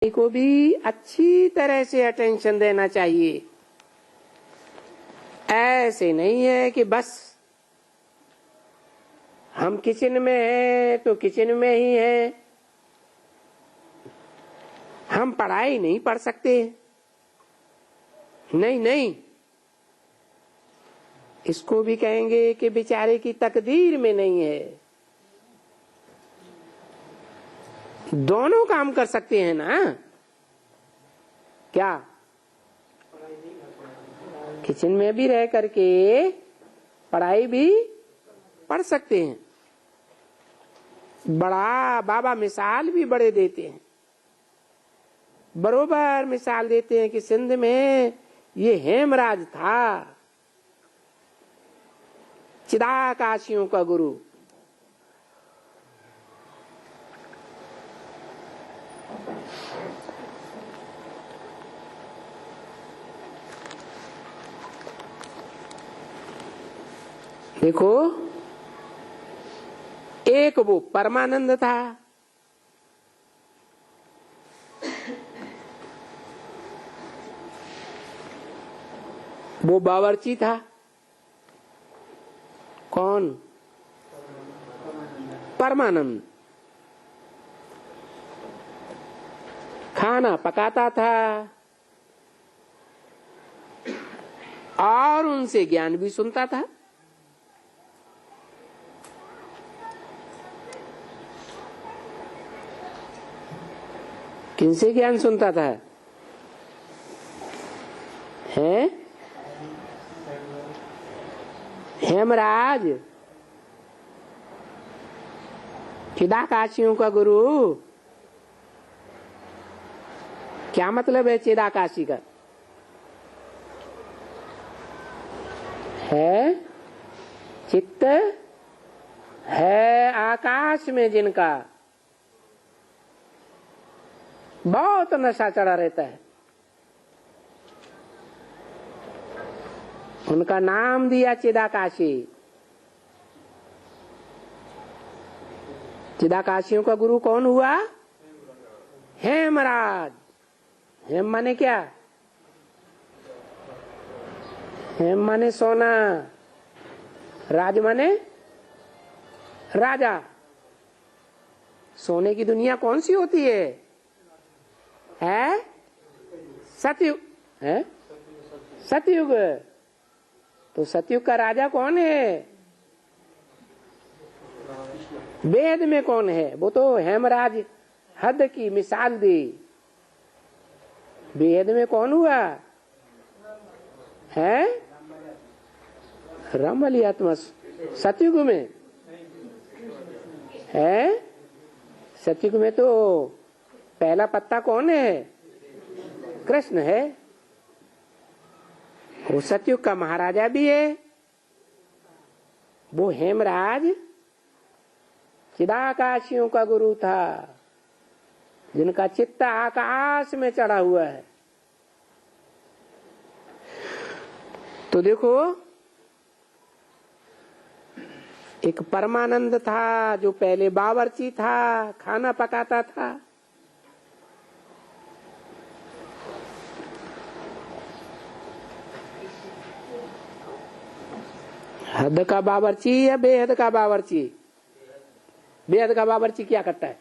को भी अच्छी तरह से अटेंशन देना चाहिए। ऐसे नहीं है कि बस हम किचन में हैं तो किचन में ही हैं, हम पढ़ाई नहीं पढ़ सकते। नहीं नहीं, इसको भी कहेंगे कि बेचारे की तकदीर में नहीं है। दोनों काम कर सकते हैं ना क्या? किचन में भी रह करके पढ़ाई भी पढ़ सकते हैं। बड़ा बाबा मिसाल भी बड़े देते हैं, बरोबर मिसाल देते हैं कि सिंध में ये हेमराज था, चिदाकाशियों का गुरु। देखो, एक वो परमानंद था, वो बावर्ची था। कौन? परमानंद। खाना पकाता था और उनसे ज्ञान भी सुनता था। किनसे ज्ञान सुनता था? हैं? हेमराज, चिदाकाशियों का गुरु। क्या मतलब है चिदाकाशी का? है चित्त है आकाश में जिनका बहुत नशा चढ़ा रहता है, उनका नाम दिया चिदाकाशी। चिदाकाशियों का गुरु कौन हुआ? हेमराज। हेम माने क्या? हेम माने सोना, राज माने राजा। सोने की दुनिया कौन सी होती है? सतयुग है। सतयुग। तो सतयुग का राजा कौन है? वेद में कौन है? वो तो हेमराज हद की मिसाल दी। वेद में कौन हुआ है? रमली आत्मा। सतयुग में है। सतयुग में तो पहला पत्ता कौन है? कृष्ण है। वो सतयुग का महाराजा भी है। वो हेमराज चिदाकाशियों का गुरु था, जिनका चित्त आकाश में चढ़ा हुआ है। तो देखो, एक परमानंद था जो पहले बावर्ची था, खाना पकाता था। हद का बावर्ची या बेहद का बावर्ची? बेहद का बावर्ची क्या करता है?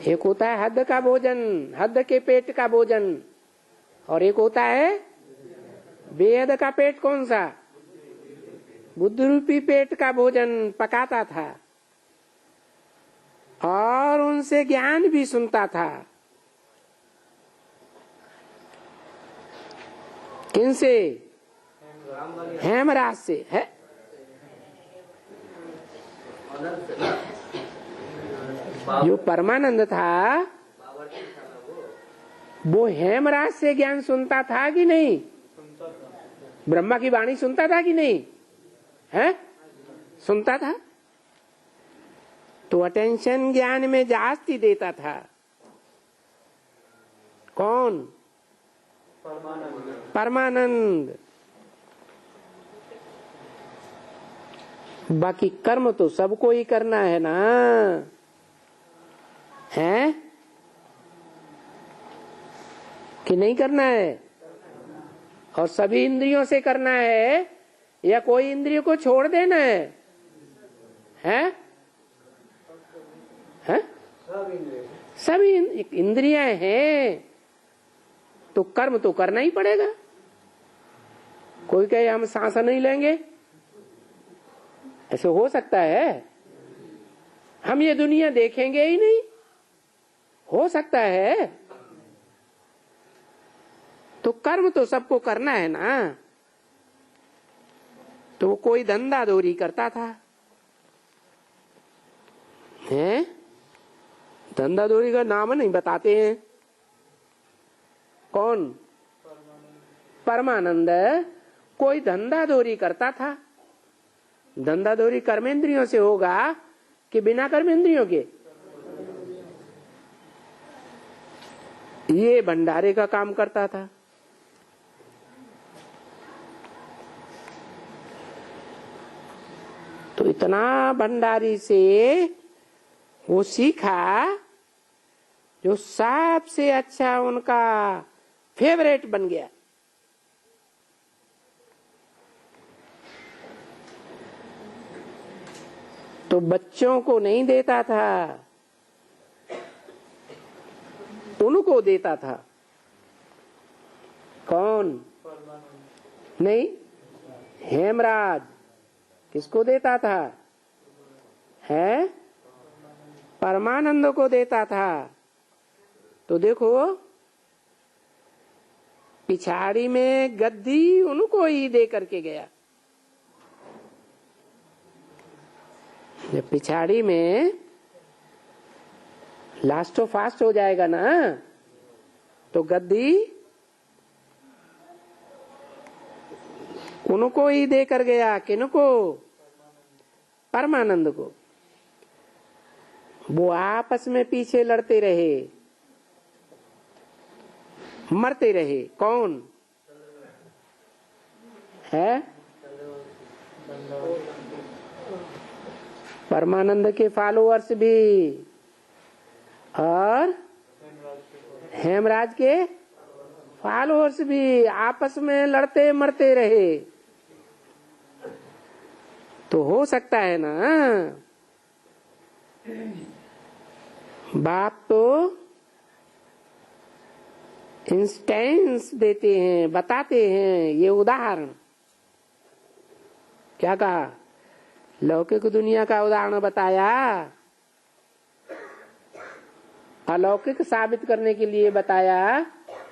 एक होता है हद का भोजन, हद के पेट का भोजन, और एक होता है बेहद का पेट। कौन सा? बुद्धि रूपी पेट का भोजन पकाता था और उनसे ज्ञान भी सुनता था। किनसे? हेमराज से है। जो परमानंद था वो हेमराज से ज्ञान सुनता था कि नहीं? ब्रह्मा की वाणी सुनता था कि नहीं? है? सुनता था। तो अटेंशन ज्ञान में जास्ती देता था। कौन? परमानंद। बाकी कर्म तो सबको ही करना है ना। हैं कि नहीं करना है? और सभी इंद्रियों से करना है या कोई इंद्रियों को छोड़ देना है? हैं? हैं? सभी इंद्रियां हैं तो कर्म तो करना ही पड़ेगा। कोई कहे हम सांस नहीं लेंगे, ऐसे हो सकता है? हम ये दुनिया देखेंगे ही नहीं, हो सकता है? तो कर्म तो सबको करना है ना। तो कोई धंधा दौरी करता था, हैं? धंधा दौरी का नाम नहीं बताते हैं। कौन? परमानंद कोई धंधा दौरी करता था। धंधा दौरी कर्मेंद्रियों से होगा कि बिना कर्मेंद्रियों के? ये भंडारे का काम करता था। तो इतना भंडारी से वो सीखा जो सबसे अच्छा उनका फेवरेट बन गया। तो बच्चों को नहीं देता था, उनको देता था। कौन? नहीं, हेमराज किसको देता था? है परमानंद को देता था। तो देखो पिछाड़ी में गद्दी उनको ही दे करके गया। जब पिछाड़ी में लास्टो फास्ट हो जाएगा ना तो गद्दी उनको ही दे कर गया। किनको? परमानंद को। वो आपस में पीछे लड़ते रहे, मरते रहे। कौन है? परमानंद के फॉलोअर्स भी और हेमराज के फॉलोअर्स भी आपस में लड़ते मरते रहे। तो हो सकता है ना बाप तो इंस्टेंस देते हैं, बताते हैं। ये उदाहरण क्या कहा? लौकिक दुनिया का उदाहरण बताया, अलौकिक साबित करने के लिए बताया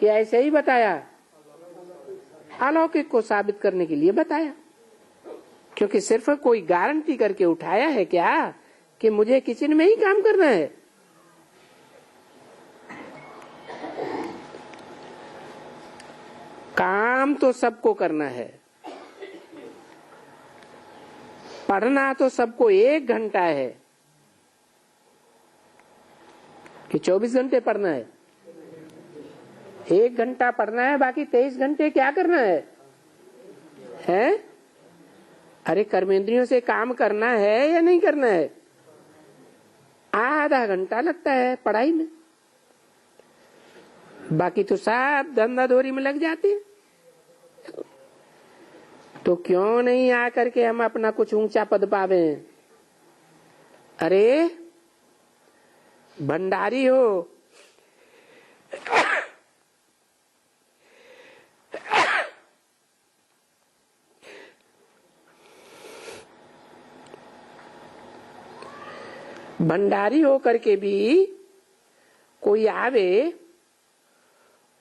कि ऐसे ही बताया? अलौकिक को साबित करने के लिए बताया। क्योंकि सिर्फ कोई गारंटी करके उठाया है क्या कि मुझे किचन में ही काम करना है? काम तो सबको करना है। पढ़ना तो सबको 1 घंटा है कि 24 घंटे पढ़ना है? 1 घंटा पढ़ना है, बाकी 23 घंटे क्या करना है? हैं? अरे कर्मेंद्रियों से काम करना है या नहीं करना है? आधा घंटा लगता है पढ़ाई में, बाकी तो सब धंधा दौरी में लग जाते हैं। तो क्यों नहीं आकर के हम अपना कुछ ऊंचा पद पावे? अरे भंडारी हो, भंडारी हो करके भी कोई आवे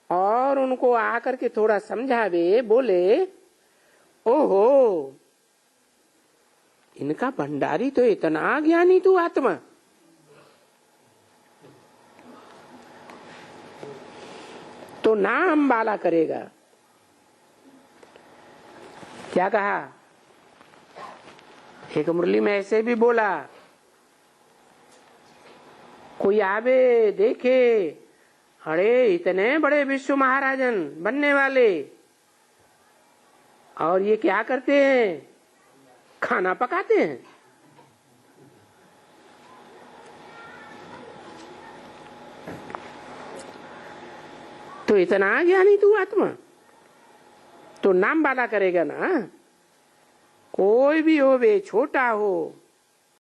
और उनको आकर के थोड़ा समझावे, बोले ओहो इनका भंडारी तो इतना ज्ञानी तू आत्मा, तो नाम बाला करेगा। क्या कहा? एक मुरली में ऐसे भी बोला, कोई आवे देखे, अरे इतने बड़े विश्व महाराजन बनने वाले, और ये क्या करते हैं? खाना पकाते हैं। तो इतना ज्ञानी तू आत्मा, तो नाम वाला करेगा ना। कोई भी हो वे, छोटा हो